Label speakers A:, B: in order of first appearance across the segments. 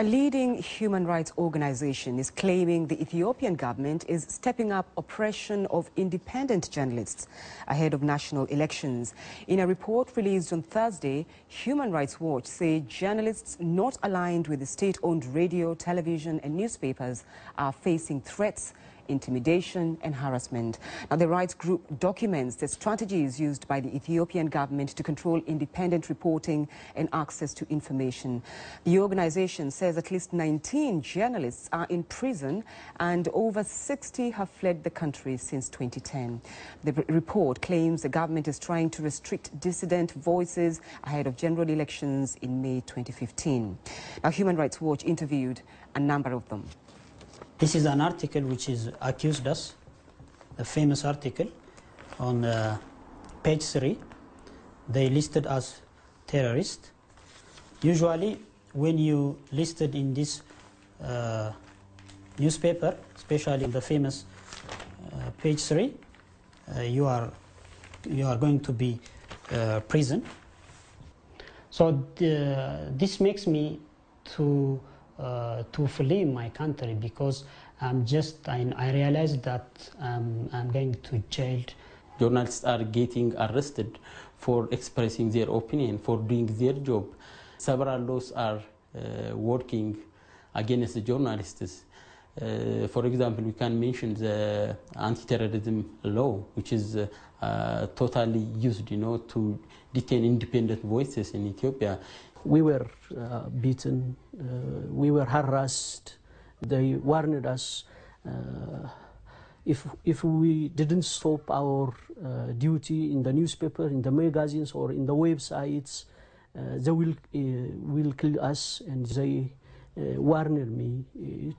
A: A leading human rights organization is claiming the Ethiopian government is stepping up oppression of independent journalists ahead of national elections. In a report released on Thursday, Human Rights Watch say journalists not aligned with the state-owned radio, television and newspapers are facing threats, intimidation and harassment. Now, the rights group documents the strategies used by the Ethiopian government to control independent reporting and access to information. The organization says at least 19 journalists are in prison and over 60 have fled the country since 2010. The report claims the government is trying to restrict dissident voices ahead of general elections in May 2015. Now, Human Rights Watch interviewed a number of them.
B: This is an article which is accused us, a famous article on page 3. They listed us terrorists. Usually, when you listed in this newspaper, especially the famous page 3, you are going to be prison. So this makes me to flee my country because I realized that I'm going to jail.
C: Journalists are getting arrested for expressing their opinion, for doing their job. Several laws are working against the journalists. For example, we can mention the anti-terrorism law, which is totally used, to detain independent voices in Ethiopia.
D: We were beaten, we were harassed. They warned us if we didn't stop our duty in the newspaper, in the magazines or in the websites, they will kill us, and they warned me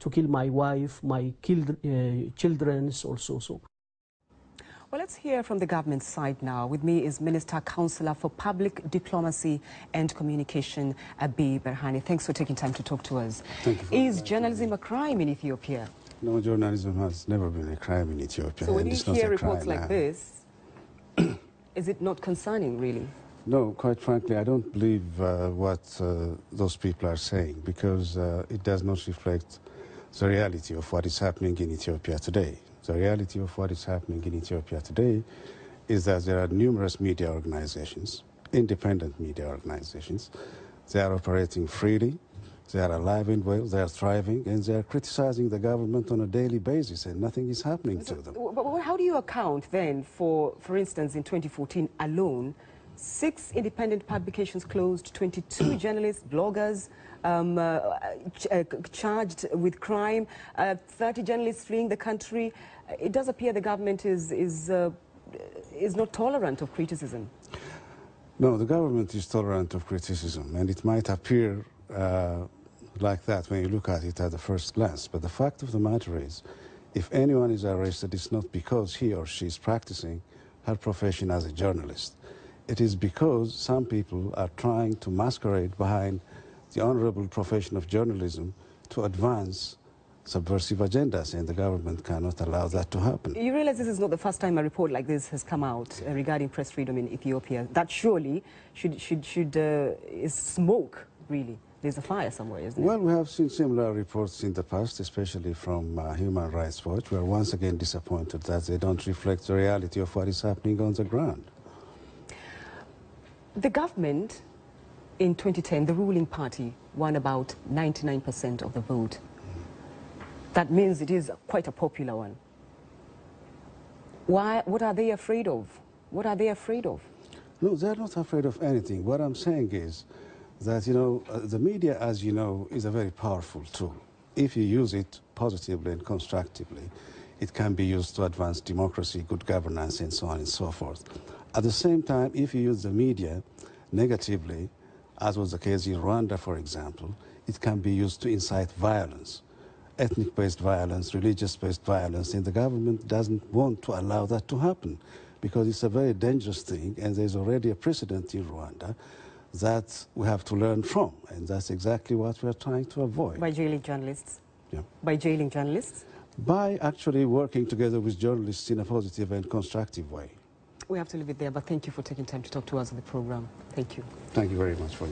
D: to kill my wife, my children also. So.
A: Well, let's hear from the government side now. With me is Minister Councillor for Public Diplomacy and Communication, Abiy Berhane. Thanks for taking time to talk to us. Is journalism a crime in Ethiopia?
E: No, journalism has never been a crime in Ethiopia.
A: So when you hear reports like this, is it not concerning, really?
E: No, quite frankly, I don't believe what those people are saying, because it does not reflect the reality of what is happening in Ethiopia today. The reality of what is happening in Ethiopia today is that there are numerous media organizations, independent media organizations. They are operating freely, they are alive and well, they are thriving, and they are criticizing the government on a daily basis, and nothing is happening to them.
A: But how do you account then for instance, in 2014 alone, 6 independent publications closed, 22 journalists, bloggers charged with crime, 30 journalists fleeing the country? It does appear the government is not tolerant of criticism.
E: No, the government is tolerant of criticism, and it might appear like that when you look at it at the first glance. But the fact of the matter is, if anyone is arrested, it's not because he or she is practicing her profession as a journalist. It is because some people are trying to masquerade behind the honorable profession of journalism to advance subversive agendas, and the government cannot allow that to happen. You
A: realize this is not the first time a report like this has come out regarding press freedom in Ethiopia. That surely is smoke, really. There's a fire somewhere, isn't it?
E: Well, we have seen similar reports in the past, especially from Human Rights Watch. We are once again disappointed that they don't reflect the reality of what is happening on the ground.
A: The government, in 2010, the ruling party, won about 99% of the vote. That means it is quite a popular one. What are they afraid of? What are they afraid of?
E: No, they're not afraid of anything. What I'm saying is that, the media, as you know, is a very powerful tool. If you use it positively and constructively, it can be used to advance democracy, good governance, and so on and so forth. At the same time, if you use the media negatively, as was the case in Rwanda, for example, it can be used to incite violence, ethnic-based violence, religious-based violence, and the government doesn't want to allow that to happen, because it's a very dangerous thing, and there's already a precedent in Rwanda that we have to learn from, and that's exactly what we're trying to avoid.
A: By jailing journalists?
E: Yeah.
A: By jailing journalists?
E: By actually working together with journalists in a positive and constructive way.
A: We have to leave it there, but thank you for taking time to talk to us on the program. Thank you.
E: Thank you very much for